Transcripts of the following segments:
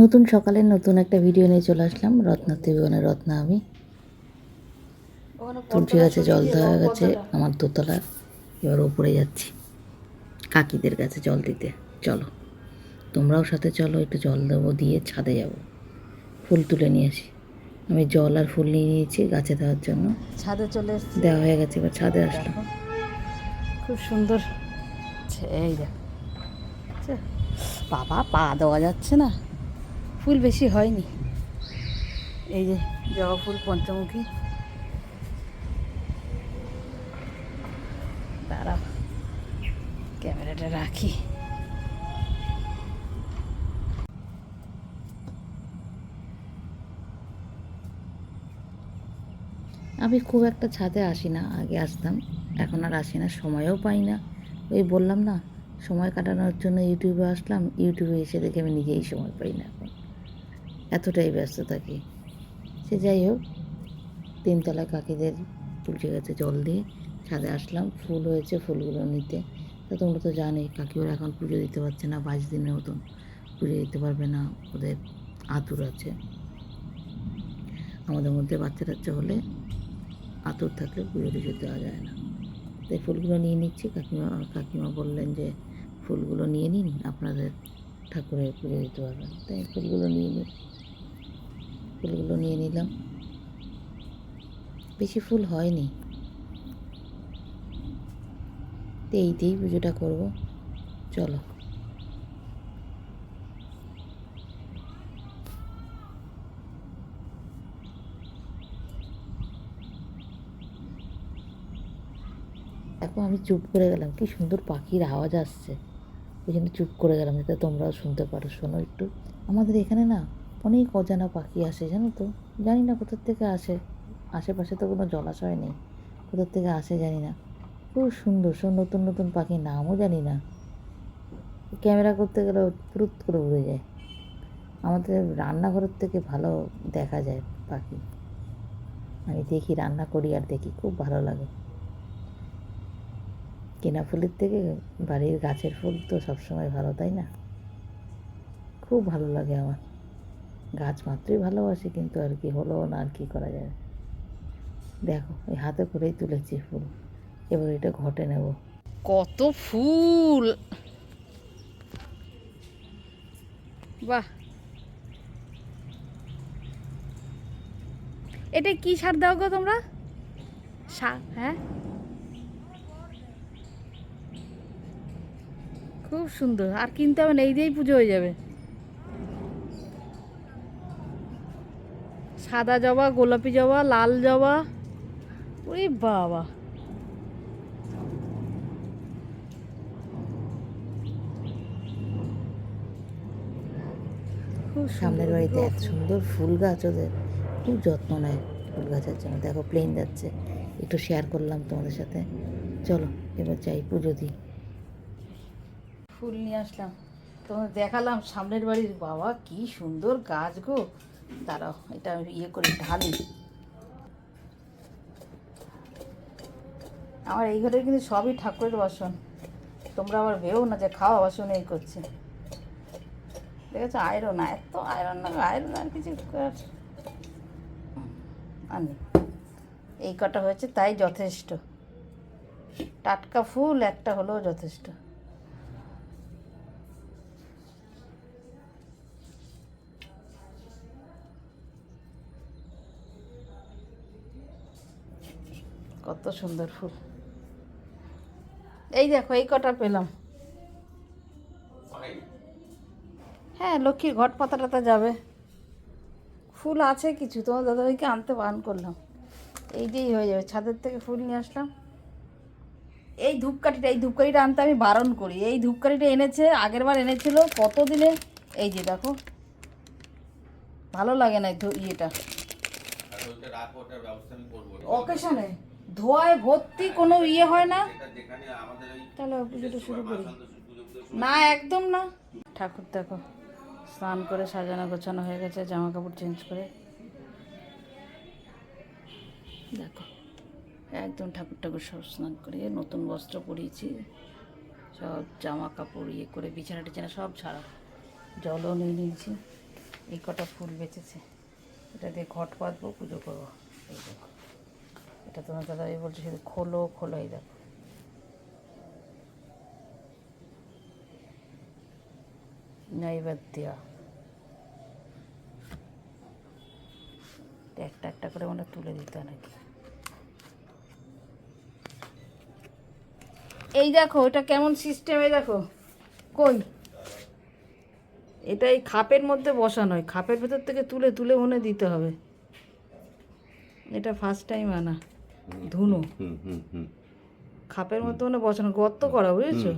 নতুন সকালে নতুন একটা ভিডিও নিয়ে চলে আসলাম। রত্না ত্রিভুবনে রত্না আমি। তুলসী গাছে জল দেওয়া হয়ে গেছে আমার দোতলা। এবার ওপরে যাচ্ছি কাকিদের কাছে জল দিতে। চলো তোমরাও সাথে চলো, একটু জল দেবো, দিয়ে ছাদে যাব, ফুল তুলে নিয়ে আসি। আমি জল আর ফুল নিয়ে নিয়েছি গাছে দেওয়ার জন্য। ছাদে চলে এসেছি, দেওয়া হয়ে গেছে, এবার ছাদে আসলাম। খুব সুন্দর। এই দেখ বাবা, পা দেওয়া যাচ্ছে না, ফুল বেশি হয়নি। এই যে জবা ফুল পঞ্চমুখী, দাঁড়া ক্যামেরাটা রাখি। আমি খুব একটা ছাদে আসি না, আগে আসতাম, এখন আর আসি না, সময়ও পাই না। ওই বললাম না, সময় কাটানোর জন্য ইউটিউবে আসলাম, ইউটিউবে এসে দেখে আমি নিজেই সময় পাই না এখন, এতটাই ব্যস্ত থাকি। সে যাই হোক, তিনতলা কাকিদের তুলসী গাছে জল দিয়ে ছাদে আসলাম। ফুল হয়েছে, ফুলগুলো নিতে। তা তোমরা তো জানোই কাকিওরা এখন পুজো দিতে পারছে না, 22 দিনের মতন পুজো দিতে পারবে না, ওদের আতুর আছে। আমাদের মধ্যে বাচ্চা টাচ্চা হলে আতুর থাকলে পুজো টুজো দেওয়া যায় না। তাই ফুলগুলো নিয়ে নিচ্ছি। কাকিমা বললেন যে ফুলগুলো নিয়ে নিন, আপনাদের ঠাকুরের পুজো দিতে পারবেন। তাই ফুলগুলো নিয়ে নিলাম। বেশি ফুল হয়নি, তো এই দিয়েই পুজোটা করবো। চলো এখন আমি চুপ করে গেলাম, কি সুন্দর পাখির আওয়াজ আসছে, ওই জন্য চুপ করে গেলাম যাতে তোমরাও শুনতে পারো। শোনো একটু, আমাদের এখানে না অনেক অজানা পাখি আসে, জানো তো, জানি না কোথার থেকে আসে। আশেপাশে তো কোনো জলাশয় নেই, কোথার থেকে আসে জানি না। খুব সুন্দর সব নতুন নতুন পাখির নামও জানি না, ক্যামেরা করতে গেলে পুরুত করে উড়ে যায়। আমাদের রান্নাঘরের থেকে ভালো দেখা যায় পাখি। আমি দেখি, রান্না করি আর দেখি, খুব ভালো লাগে। কেনা ফুলের থেকে বাড়ির গাছের ফুল তো সবসময় ভালো, তাই না? খুব ভালো লাগে আমার, গাছ মাত্রই ভালোবাসি, কিন্তু আর কি হলো না, আর কি করা যাবে। দেখো এই হাতে করেই তুলেছি ফুল, এবার এটা ঘটে নেব। কত ফুল, বাহ! এটা কি সার দাও গো তোমরা? সার, হ্যাঁ, খুব সুন্দর। আর কিনতে হবে না, এই দিয়েই পুজো হয়ে যাবে। সাদা জবা, গোলাপি জবা, লাল জবা, ওরে বাবা! খুব সামনের সুন্দর, বাড়িতে ওদিকেও এত ফুল। সুন্দর ফুল গাছ, ওদের খুব যত্ন নেয় ফুল গাছের জন্য। দেখো প্লেন যাচ্ছে, একটু শেয়ার করলাম তোমাদের সাথে। চলো এবার যাই পুজো দিই। ফুল নিয়ে আসলাম, তোমাদের দেখালাম সামনের বাড়ির। বাবা কি সুন্দর গাছ গো! দাঁড়াও, এটা আমি ইয়ে করে ঢালি। আমার এই ঘরে কিন্তু সবই ঠাকুরের বাসন, তোমরা আবার ভেও না যে খাওয়া বাসন এই করছে। দেখেছো, আয়রন, এত আয়রন না, আয়রন আর কিছু আনি। এই কটা হয়েছে তাই যথেষ্ট, টাটকা ফুল একটা হলেও যথেষ্ট। কত সুন্দর ফুল, এই দেখো এই কটা পেলাম। হ্যাঁ, লক্ষ্মীর ঘট পাতা টাতা যাবে। ফুল আছে কিছু, তোমার দাদাভাইকে আনতে বারণ করলাম। এই দিয়েই হয়ে যাবে, ছাদের থেকে ফুল নিয়ে আসলাম। এই ধূপকাঠিটা আনতে আমি বারণ করি। এই ধূপকাঠিটা এনেছে, আগের বার এনেছিল কত দিনে। এই যে দেখো, ভালো লাগে না ইয়েটা অকেশনে ধোয়ায় ভর্তি, কোনো ইয়ে হয় না। তাহলে পুজোটা শুরু করি না, একদম না। ঠাকুর দেখো স্নান করে সাজানো গোছানো হয়ে গেছে, জামা কাপড় চেঞ্জ করে দেখো একদম ঠাকুর সব স্নান করে নতুন বস্ত্র পরিয়েছি, সব জামা কাপড় ইয়ে করে বিছানা টিছানা সব ছাড়া, জলও নিয়ে নিয়েছি। এই কটা ফুল বেঁচেছে, এটা দিয়ে ঘট পাতবো, পুজো করবো। এই দেখো, এটা তোমার দাদা এই বলছে শুধু খোলো খোলো। এই দেখো, নৈবেদ্য একটা একটা করে মনে তুলে দিতে হয় নাকি। এই দেখো এটা কেমন সিস্টেমে, দেখো কই, এটা এই খাপের মধ্যে বসানো হয়, খাপের ভেতর থেকে তুলে তুলে মনে দিতে হবে। এটা ফার্স্ট টাইম আনা ধুনো, খাপের মধ্যে মনে বসানো, গর্ত করা, বুঝেছো?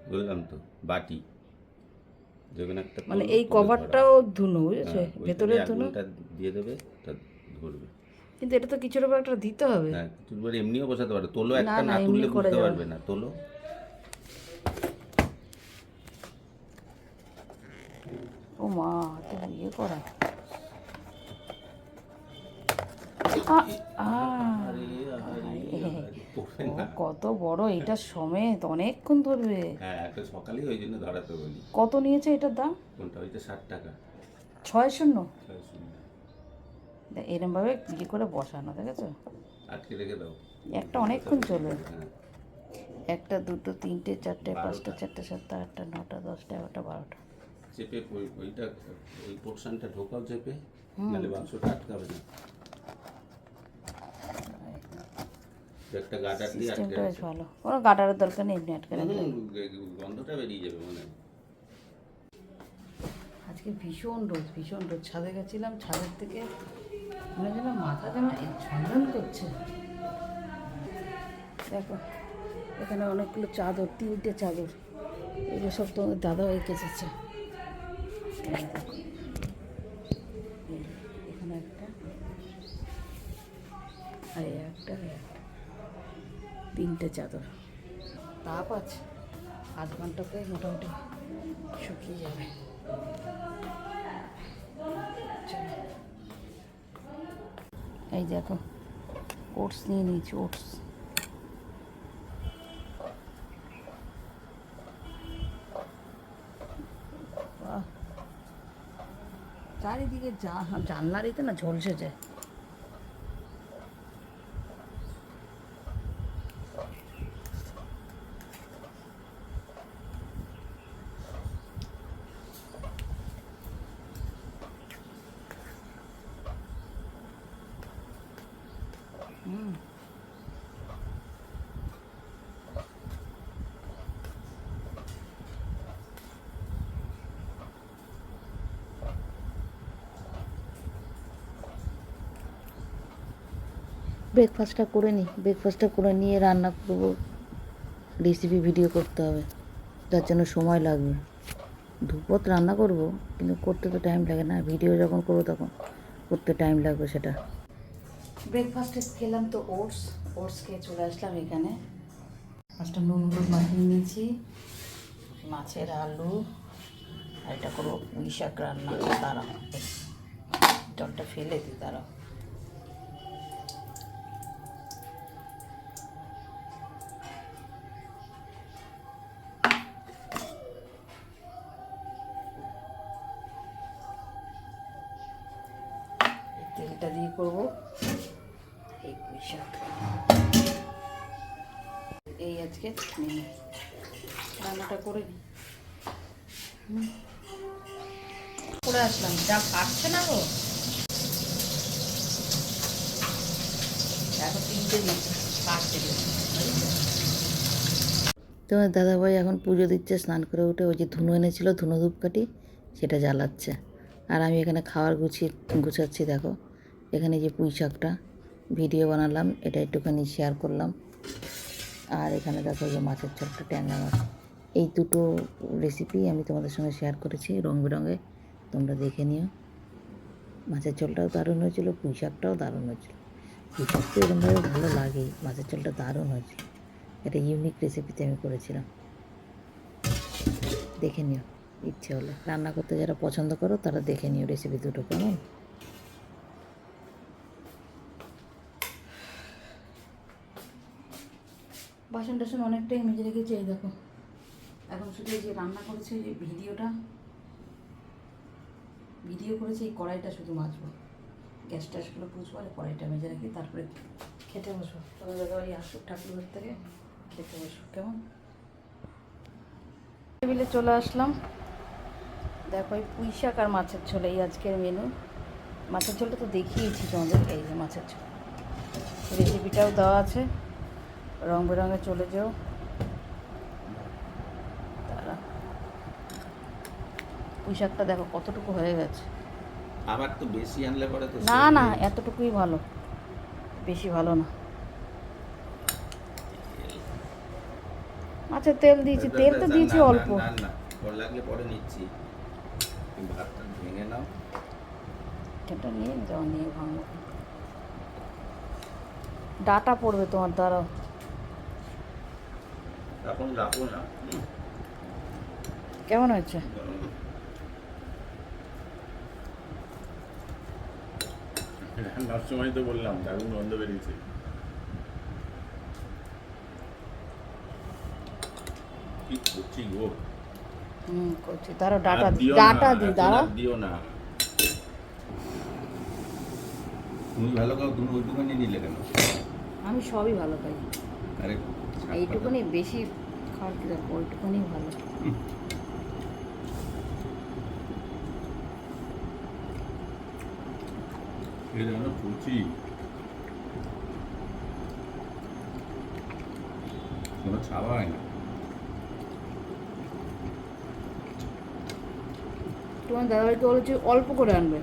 বুঝলাম তো, বাটি যেখানে একটা মানে এই কভারটাও ধুনো, বুঝেছো? ভেতরের ধুনো দিয়ে দেবে, তা ধরবে। কিন্তু এটা তো কিছুর উপর একটা দিতে হবে। হ্যাঁ, কিছুর এমনিও বসাতে পারো, তোলো একটা, না, না এমনি তুললে করে বুঝতে যাবে। পারবে না, তোলো। ও মা, তো ইয়ে করা। কত বড় এটা সমেত, অনেকক্ষণ ধরবে। হ্যাঁ, একটা সকালেই ওই জন্য ধরাতে বলি। কত নিয়েছে এটার দাম? কোনটা? ওইটা 60 টাকা। 6 600 এরম ভাবে ইয়ে করে বসানো, দেখেছো? আটকে রেখে দাও। একটা অনেকক্ষণ চলবে। হ্যাঁ, একটা, দুটো, তিনটে, চারটে, পাঁচটা, চারটে, সাতটা, আটটা, নটা, 10টা, 11টা, 12টা। চেপে ওইটা, ওই পোর্শনটা ঢোকাও চেপে, নাহলে বাক্সটা আটকাবে না। একটা গাটার দিয়ে আটকে সিস্টেমটা বেশ ভালো, কোনো গাটারের দরকার নেই, এমনি আটকে রাখলে। গন্ধটা বেরিয়ে যাবে মনে হয়। আজকে ভীষণ রোদ, ভীষণ রোদ। ছাদে গেছিলাম, ছাদের থেকে মনে যেন মাথা যেন ঝনঝন করছে। দেখো এখানে অনেকগুলো চাদর, 3টে চাদর, এগুলো সব তোমাদের দাদা হয়ে কেচেছে। এই দেখো, এখানে একটা, আর এই একটা, 3টে চাদর। তাপ আছে, 8 ঘন্টাতে মোটামুটি শুকিয়ে যাবে। চলো। এই দেখো, ওটস নিয়ে নিয়েছি, ওটস। চারিদিকে জানলার এতে না ঝলসে যায়। ব্রেকফাস্টটা করে নিই, ব্রেকফাস্টটা করে নিয়ে রান্না করবো, রেসিপি ভিডিও করতে হবে, যার জন্য সময় লাগবে। দুপদ রান্না করব, কিন্তু করতে তো টাইম লাগে না, ভিডিও যখন করবো তখন করতে টাইম লাগবে সেটা। ব্রেকফাস্টে খেলাম তো ওটস, ওটস খেয়ে চলে আসলাম এখানে। মাছটা নুন হলুদ মাখিয়ে নিয়েছি, মাছের আলু, আর এটা করবো পুঁই শাক রান্না। দাঁড়াও, জলটা ফেলে দিই, দাঁড়াও। তেলটা দিয়ে করবো এই পুঁই শাক। এই আজকে মেনু, রান্নাটা করে নিই। করে আসলাম, যা কাটছে না গো, এখন 3টে দিয়েছে, কাটতে দিয়েছে। তোমার দাদাভাই এখন পুজো দিচ্ছে, স্নান করে উঠে ওই যে ধুনো এনেছিল, ধুনো ধূপকাঠি, সেটা জ্বালাচ্ছে। আর আমি এখানে খাবার গুছাচ্ছি। দেখো এখানে যে পুঁই শাকটা ভিডিও বানালাম, এটা একটুখানি শেয়ার করলাম। আর এখানে দেখো যে মাছের ঝোলটা, ট্যাংরা মাছ। এই দুটো রেসিপি আমি তোমাদের সঙ্গে শেয়ার করেছি রং বেরঙে, তোমরা দেখে নিও। মাছের ঝোলটাও দারুণ হয়েছিল, পুঁই শাকটাও দারুণ হয়েছিল। পুঁই শাক তো এরকমভাবে ভালো লাগেই, মাছের ঝোলটা দারুণ হয়েছিল। এটা ইউনিক রেসিপিতে আমি করেছিলাম, দেখে নিও। ইচ্ছে হলে রান্না করতে যারা পছন্দ করো তারা দেখে নিও রেসিপি দুটো কেমন। বাসন টাসন অনেকটাই মেজে রেখেছি। এই দেখো, এখন শুধু এই যে রান্না করেছি, এই যে ভিডিওটা ভিডিও করেছি এই কড়াইটা শুধু মাজবো, গ্যাস ট্যাসগুলো পুষবো আর কড়াইটা মেজে রাখি, তারপরে খেতে বসবো। তোদের দাদাবাড়ি আসুক ঠাকুরঘর থেকে, খেতে বসবো কেমন। টেবিলে চলে আসলাম, দেখো এই পুঁই শাক আর মাছের ঝোল এই আজকের মেনু। মাছের ঝোলটা তো দেখিয়েছি তোমাদের, এই যে মাছের ঝোল, রেসিপিটাও দেওয়া আছে, রং বেরঙে চলে যেও তারা। পুঁই শাকটা দেখো কতটুকু হয়ে গেছে। আবার তো বেশি আনলে পরে তো না না, এতটুকুই ভালো, বেশি ভালো না। মাছের তেল দিয়েছি, তেল তো দিয়েছি অল্প। না না, পরে লাগলে পরে নিচ্ছি, তুমি ভাতটা ভেঙে নাও। এটা নিয়ে যাও, নিয়ে ভাঙবো, ডাটা পড়বে তোমার, দ্বারা এখন রাখো না। কেমন হয়েছে? রান্নার সময় তো বললাম দারুণ গন্ধ বেরিয়েছে। কি করছি গো? করছি, তারও ডাটা আর দিই, দিও ডাটা না, দিই, এখন দাঁড়া। আর দিও না। তুমি ভালো খাও, তুমি ওইটুখানি নিলে কেন? আমি সবই ভালো খাই, আরে এইটুকুনি বেশি খাওয়ার কি দরকার, ওইটুকুনি ভালো। এই যেন কুচি, কোনো ছাওয়া হয় না। তোমার দাদাভাইকে বলেছি অল্প করে আনবে,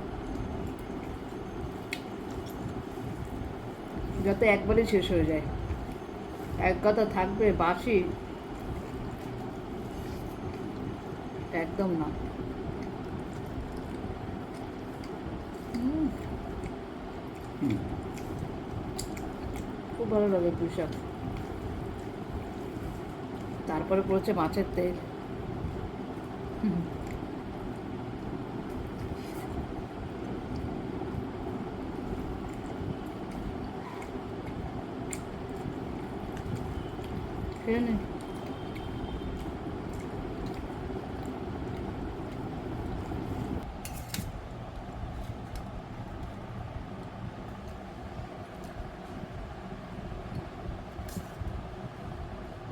যাতে একবারে শেষ হয়ে যায়। এক কথা থাকবে বাসি, একদম না। খুব ভালো লাগে পুঁই শাক, তারপরে পড়েছে মাছের তেল। খেয়ে নে।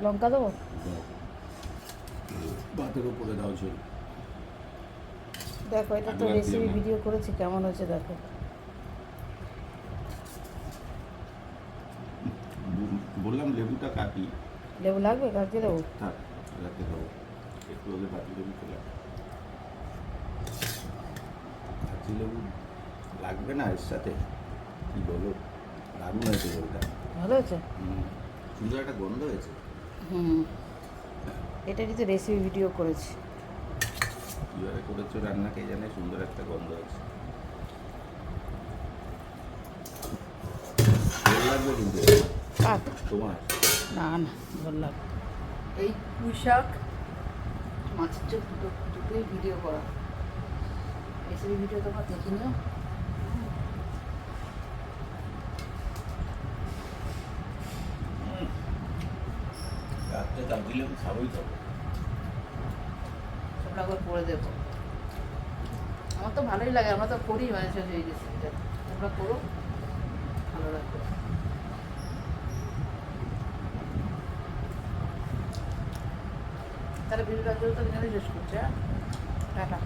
লঙ্কা দেবো? ভাতের উপরে দাও ঝোল। দেখো এটা তো রেসিপি ভিডিও করেছি, কেমন হয়েছে দেখো। বললাম লেবুটা কাটি। লেবু লাগবে? কাটতে দেবো? থাক, রাখতে দেবো, একটু হলে পাতি লেবু চলে আসবে। পাতি লেবু লাগবে না এর সাথে? কি বলো, দারুণ হয়েছে ঝোলটা। ভালো হয়েছে? সুন্দর একটা গন্ধ হয়েছে। এটারই তো রেসিপি ভিডিও করেছি। কীভাবে করেছো রান্না কে জানে, সুন্দর একটা গন্ধ হয়েছে। ভালো লাগবে কিন্তু কাট। তোমার। না না, ভালো লাগবে। এই পুঁই শাক মাছের চোখ দুটোই ভিডিও করা, রেসিপি ভিডিও তোমরা দেখে নিও। রাত্রে কাটি লেবু খাবোই তো। তোমরা একবার করে দেবো, আমার তো ভালোই লাগে, আমরা তো করি মাঝে সাঝে এই রেসিপিটা, তোমরা করো, ভালো লাগবে। তাহলে ভিডিওটা তো এখানে শেষ করছে। হ্যাঁ, টাটা।